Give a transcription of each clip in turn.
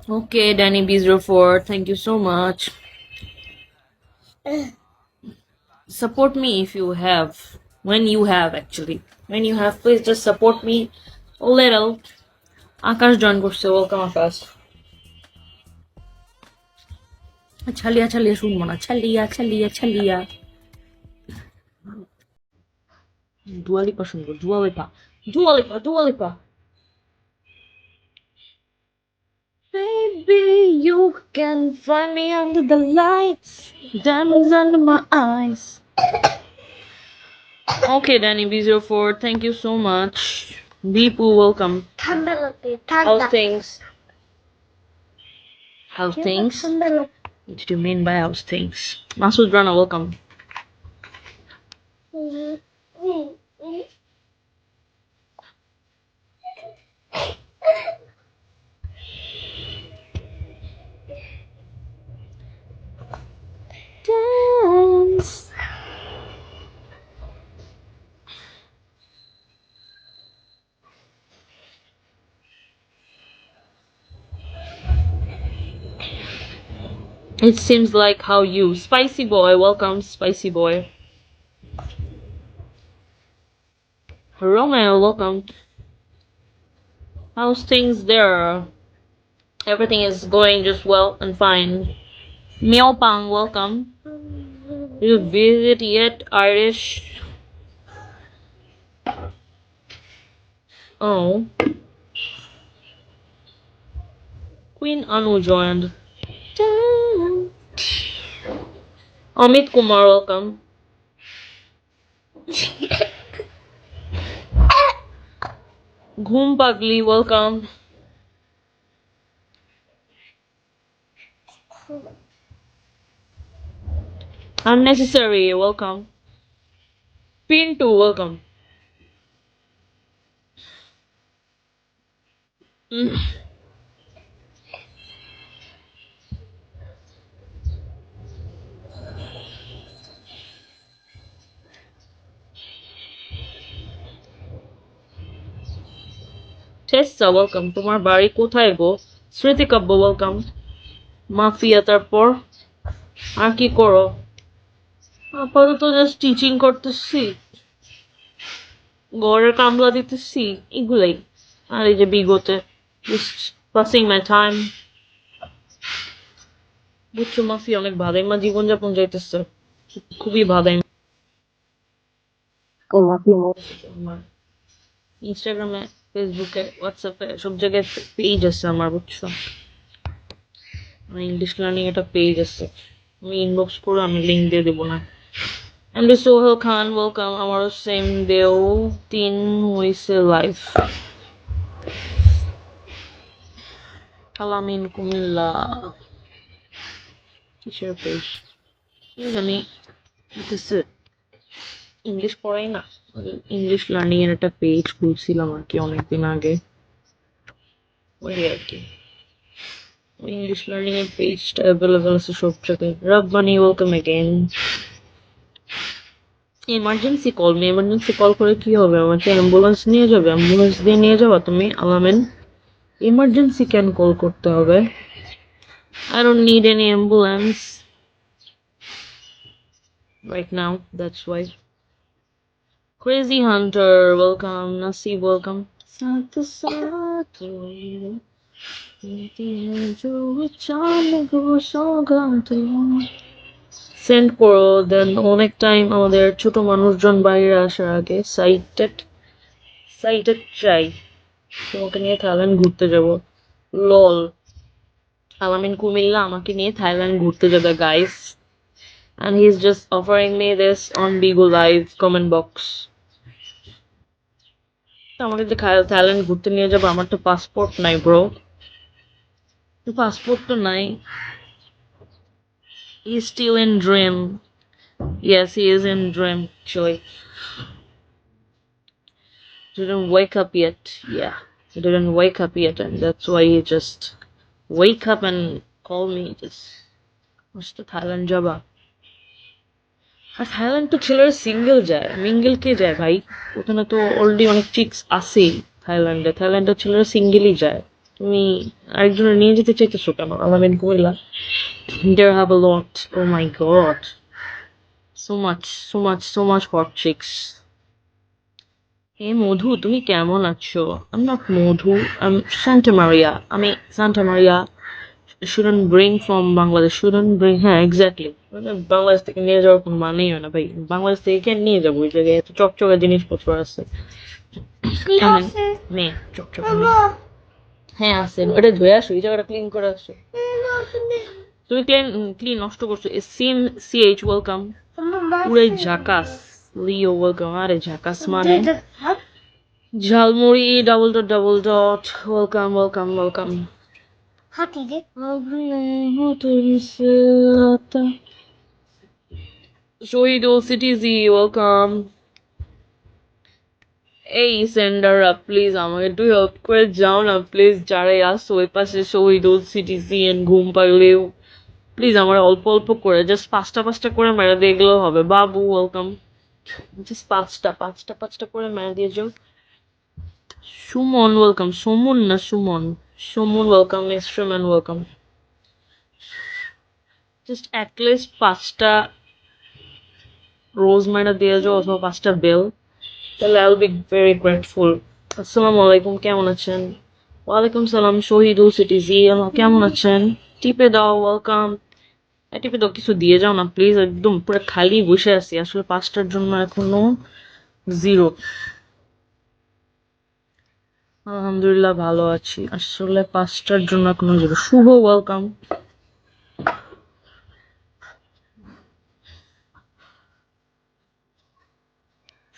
Okay, Danny B04, thank you so much. Support me if you have. When you have, actually. When you have, please just support me a little. Akash join করছে, welcome Akash. ছালিয়া ছালিয়া শুনবো না, ছালিয়া ছালিয়া ছালিয়া। দুয়ালিপা শুনবো, দুয়ালিপা দুয়ালিপা দুয়ালিপা। Baby, you can find me under the lights, diamonds under my eyes. Okay, Danny B04, thank you so much. Deepu, welcome. How's things? How's things? What did you mean by how's things? Masood Rana, welcome. Dance. It seems like how you, Spicy Boy, welcome, Spicy Boy. Romeo, welcome. How's things there? Everything is going just well and fine. Meow Pang, welcome. You visit yet, Irish? Oh. Queen Anu joined. Amit Kumar, welcome. Ghoom Pagli, welcome. Unnecessary, welcome. Pintu, welcome. Tessa, welcome. তোমার বাড়ি কোথায় গো? স্মৃতিকাব্য, welcome. Mafia, তারপর আর কি করো? আপাতত just teaching করতেছি, ঘরে কামলা দিতেছি, এগুলাই। আর এই যে বিগতে জাস্ট পাসিং মাই টাইম। বুঝছো মাফিয়া, অনেক ভাদাইমা জীবনযাপন যাইতেছে, খুবই ভাদাইমা। ইনস্টাগ্রামে, ফেসবুকে, হোয়াটসঅ্যাপে সব জায়গায় পেজ আছে আমার, বুঝছো? আমার ইংলিশ লার্নিং একটা পেজ আছে, আমি ইনবক্স করে আমি লিঙ্ক দিয়ে দেবো না। MD Sohail Khan, welcome. আমারও সেম দেও 3 হইছে লাইফ। আলামিন কুমিল্লা, কিসের পেজ জানি, ইংলিশ পড়াই না, ইংলিশ লার্নিং এর একটা পেজ খুলছিলাম আর কি অনেকদিন আগে, ওই আর কি। ইংলিশ লার্নিং এর পেজটা অ্যাভেলেবল আছে সব জায়গায়। Rabbani, welcome again. Emergency call, emergency call করে কি হবে? আমাকে অ্যাম্বুলেন্স নিয়ে যাবে? অ্যাম্বুলেন্স দিয়ে নিয়ে যাবা তুমি আলামিন? এমার্জেন্সি কেন কল করতে হবে? I don't need any ambulance right now, that's why. Crazy Hunter, welcome. Nasib, welcome. साथ साथ रोए, मिलती है जो अचानक वो सौगात। সেন্ড করো, দেন অনেক টাইম আমাদের ছোট মানুষজন বাইরে আসার আগে সাইটেড সাইটেড চাই। তোমাকে নিয়ে থাইল্যান্ড ঘুরতে যাব। লল, আলামিন কুমিল্লা আমাকে নিয়ে থাইল্যান্ড ঘুরতে যাবে guys, and he's just offering me this on Bigo Live comment box. আমাকে যে থাইল্যান্ড ঘুরতে নিয়ে যাবো, আমার তো পাসপোর্ট নাই ব্রো, পাসপোর্ট তো নাই। He's still in dream. Yes, he is in dream actually. Didn't wake up yet. Yeah, he didn't wake up yet, and that's why he just wake up and call me. Just what's the Thailand jaba? আর Thailand তো ছেলেরা single যায়, mingle কে যায় ভাই? ওখানে তো already অনেক chicks আছেই থাইল্যান্ডে, থাইল্যান্ডের ছেলেরা সিঙ্গেলই যায়। তুমি আরেকজনের নিয়ে যেতে চাইতেছো কেন? আলামিন কইলা there have a lot. Oh my god, so much hot chicks. Hey মধু, তুমি কেমন আছো? I'm not Madhu, I'm Santa Maria. আমি Santa Maria shouldn't bring from Bangladesh, shouldn't bring, হ্যাঁ এক্স্যাক্টলি, বাংলাদেশ থেকে নিয়ে যাওয়ার কোনো মানেই হয় না ভাই। বাংলাদেশ থেকে কেন নিয়ে যাবো? ওই জায়গায় এত চকচকে জিনিসপত্র আছে। মেয়ে চকচকে মেয়ে। হ্যাঁ আছে, ওটা ধুয়ে আসো, এই জায়গাটা ক্লিন করে আসো। তুমি ক্লিন ক্লিন নষ্ট করছো। সিম সিএইচ ওয়েলকাম, পুরাই ঝাকাস। লিও ওয়েলকাম, আরে ঝাকাস মানে jhalmuri double dot welcome welcome welcome. Shahidul CTG welcome. এই সেন্ডাররা প্লিজ আমাকে একটু হেল্প করে যাও না প্লিজ, যারাই আসো ওই পাশে শহীদুল সিটিজিএন ঘুম পাগলেও প্লিজ আমার অল্প অল্প করে জাস্ট পাঁচটা পাঁচটা করে মেরে দেখলেও হবে। বাবু ওয়েলকাম, জাস্ট পাঁচটা পাঁচটা পাঁচটা করে মেরে দিয়ে যাও। সুমন ওয়েলকাম, সুমন না Suman, Suman welcome, instrument welcome. Just at least পাঁচটা রোজ মেরে দিয়ে যাও অথবা পাঁচটা বেল, তাহলে I will be very grateful. আসসালামু আলাইকুম, কেমন আছেন? ওয়ালাইকুম সালাম শহীদুল সিটিজি, কেমন আছেন? টিপে দাও ওয়েলকাম, টিপে দাও, কিছু দিয়ে যাও না প্লিজ, একদম পুরো খালি বসে আছি আসলে পাঁচটার জন্য এখনো জিরো। আলহামদুলিল্লাহ ভালো আছি, আসলে পাঁচটার জন্য এখনো জিরো। শুভ ওয়েলকাম।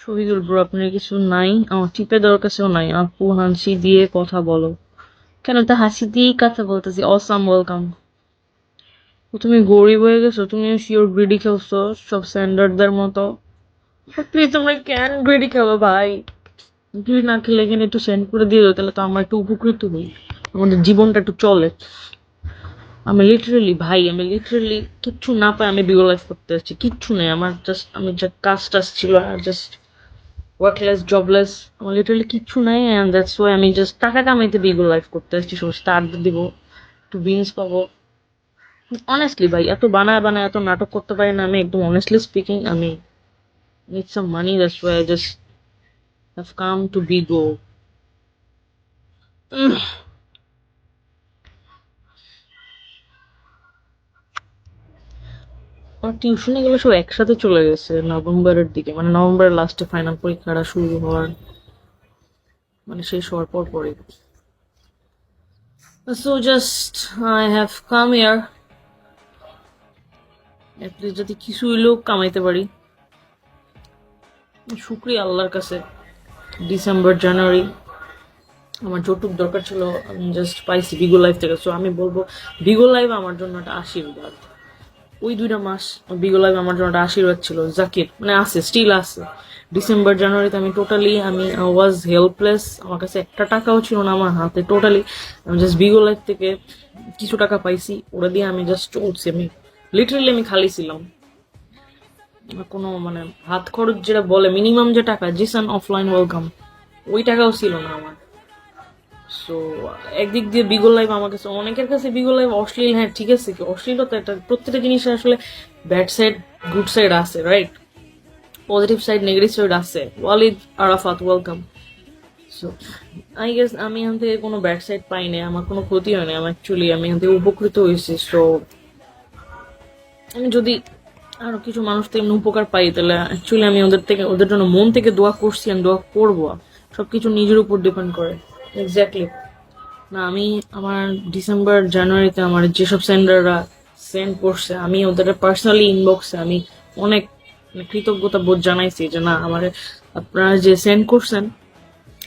শহীদুল ব্রো আপনার কিছু নাই? আমার টিপে দেওয়ার কাছেও নাই। আপু হাসি দিয়ে কথা বলো কেন? তা হাসি দিয়েই কথা বলতেছি। Awesome welcome. তুমি গরিব হয়ে গেছো, তুমি শিওর গ্রিডি খেলছো সব স্ট্যান্ডার্ডদের মতো। প্লিজ তোমরা কেন গ্রিডি খেলো ভাই? গ্রিডি না খেলে এখানে একটু সেন্ড করে দিয়ে দাও, তাহলে তো আমরা একটু উপকৃত হই, আমাদের জীবনটা একটু চলে। আমি লিটারেলি ভাই, আমি লিটারেলি কিচ্ছু না পাই আমি বিগো লাইফ করতে আসছি, কিচ্ছু নেই আমার, জাস্ট আমি যা কাজ টাজ ছিল আর জাস্ট ওয়ার্কলেস জবলেস, আমার লিটারালি কিচ্ছু নাই, অ্যান্ড দ্যাটস ওয়াই আমি জাস্ট টাকা কামাইতে বিগো লাইফ করতে আসছি, সমস্ত আড্ডা দিব, একটু বিনস পাবো। অনেস্টলি ভাই, এত বানায় বানায় এত নাটক করতে পারি না আমি, একদম অনেস্টলি স্পিকিং আমি need some money, that's why I just have come to Bigo. আমার টিউশনে গুলো সব একসাথে চলে গেছে নভেম্বরের দিকে, মানে নভেম্বরের লাস্টে ফাইনাল পরীক্ষাটা শুরু হওয়ার, মানে শেষ হওয়ার পর পরে। So just I have come here, at least যদি কিছু হইলেও কামাইতে পারি। শুক্রিয়া আল্লাহর কাছে, ডিসেম্বর জানুয়ারি আমার যতটুক দরকার ছিল আমি জাস্ট পাইছি বিগো লাইফ থেকে। সো আমি বলবো বিগো লাইফ আমার জন্য একটা আশীর্বাদ। ওই 2টা মাস বিগো লাইফ আমার জন্য একটা আশীর্বাদ ছিল। জাকির মানে আছে, স্টিল আছে। ডিসেম্বর জানুয়ারিতে আমি টোটালি আমি ওয়াজ হেল্পলেস, আমার কাছে একটা টাকাও ছিল না আমার হাতে টোটালি। আমি জাস্ট বিগো লাইফ থেকে কিছু টাকা পাইছি, ওরা দিয়ে আমি জাস্ট চলছি। আমি লিটারেলি আমি খালি ছিলাম, আমার কোনো মানে হাত খরচ যেটা বলে মিনিমাম যে টাকা, জিসান অফলাইন ওয়েলকাম, ওই টাকাও ছিল না আমার। সো একদিক দিয়ে বিগো লাইফ আমার কাছে, অনেকের কাছে বিগো লাইফ অশ্লীল, হ্যাঁ ঠিক আছে, কি অশ্লীলতা একটা, প্রত্যেকটা জিনিসের আসলে ব্যাড সাইড গুড সাইড আছে, right? Positive side negative side আছে। Walid Arafat welcome. So I guess আমি এখান থেকে কোনো ব্যাড সাইড পাই নাই, আমার কোনো ক্ষতি হয় না, আমার অ্যাকচুয়ালি আমি এখান থেকে উপকৃত হয়েছি। সো আমি যদি আরো কিছু মানুষ থেকে এমনি উপকার পাই, তাহলে অ্যাকচুয়ালি আমি ওদের থেকে, ওদের জন্য মন থেকে দোয়া করছি, আমি দোয়া করবো। সবকিছু নিজের উপর ডিপেন্ড করে। এক্স্যাক্টলি। না আমি আমার ডিসেম্বর জানুয়ারিতে আমার যেসব সেন্ডাররা সেন্ড করছে, আমি ওদের পার্সোনালি ইনবক্সে আমি অনেক মানে কৃতজ্ঞতা বোধ জানাইছি যে না আমার আপনারা যে সেন্ড করছেন,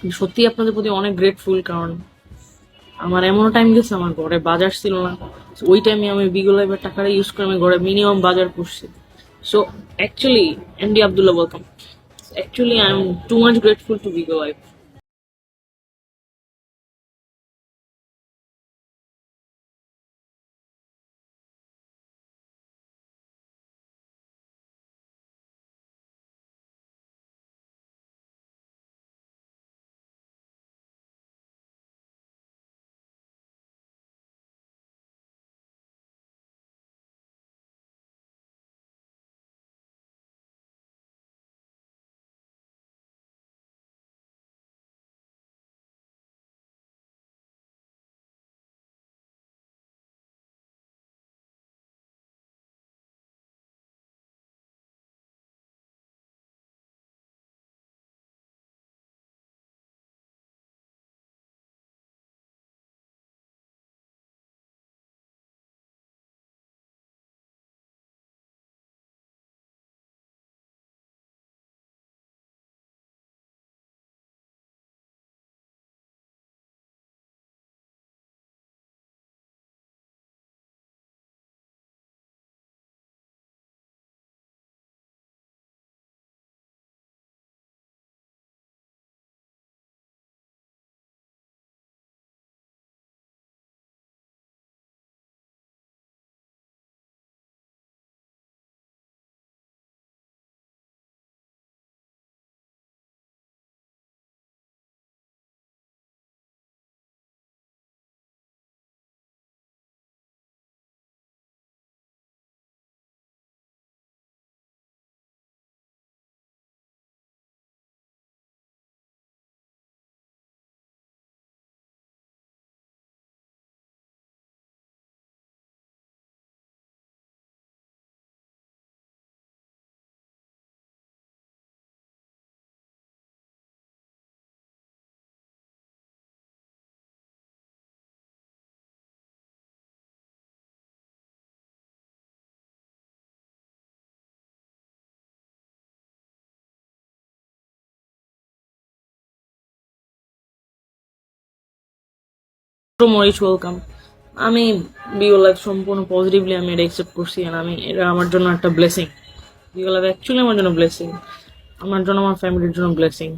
আমি সত্যি আপনাদের প্রতি অনেক গ্রেটফুল। কারণ আমার এমন টাইম গেছে আমার ঘরে বাজার ছিল না, ওই টাইমে আমি বিগো লাইভের টাকাটা ইউজ করে আমি ঘরে মিনিমাম বাজার করছি। So actually MD Abdullah welcome, actually I am too much grateful to Bigo Live. মরিচ ওয়েলকাম। আমি বিও লাইফ সম্পূর্ণ পজিটিভলি আমি এটা অ্যাকসেপ্ট করছি, আর আমি এটা আমার জন্য একটা ব্লেসিং। বিও লাইফ অ্যাকচুয়ালি আমার জন্য ব্লেসিং, আমার জন্য, আমার ফ্যামিলির জন্য ব্লেসিং।